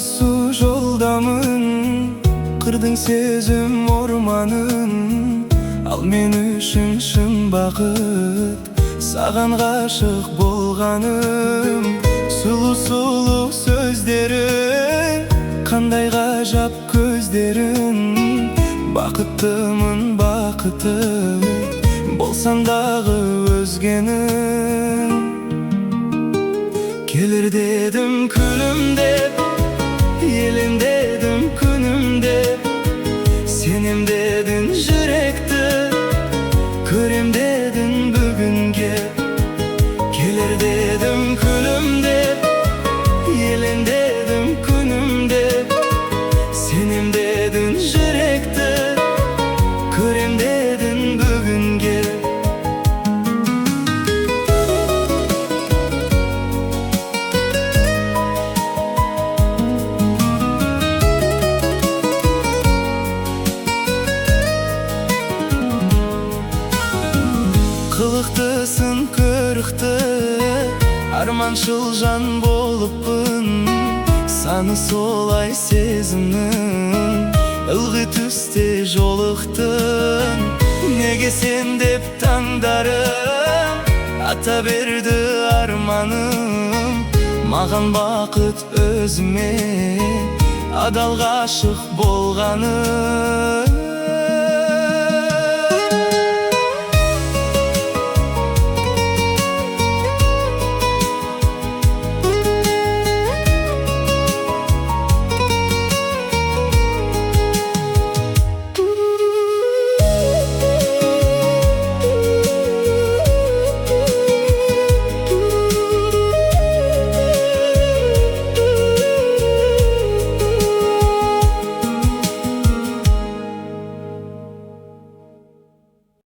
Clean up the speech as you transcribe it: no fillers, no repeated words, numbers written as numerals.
Asu жолдамын, кырдың сезім орманын. Ал мен үшін шын бақыт, саған ғашық болғаным. Сұлу сөздерің, қандай ғажап көздерің. Бақыттымын бақыты, болсаң дағы өзгенің. Келер дедім күлімдеп, елім дедім күнім деп. Сенем дедің жүректі, көрем дедің бүгінге. Келер дедім күлімдеп, елім дедім күнім деп. Сенем дедің жүректі, көрем дедің бүгінге. Қылықтысың көрікті, арманшыл жан болыппын. Саны солай сезімнің, ылғи түсте жолықтың. Неге сен деп таңдарым, ата берді арманым. Маған бақыт өзіме, адал ғашық болғаным.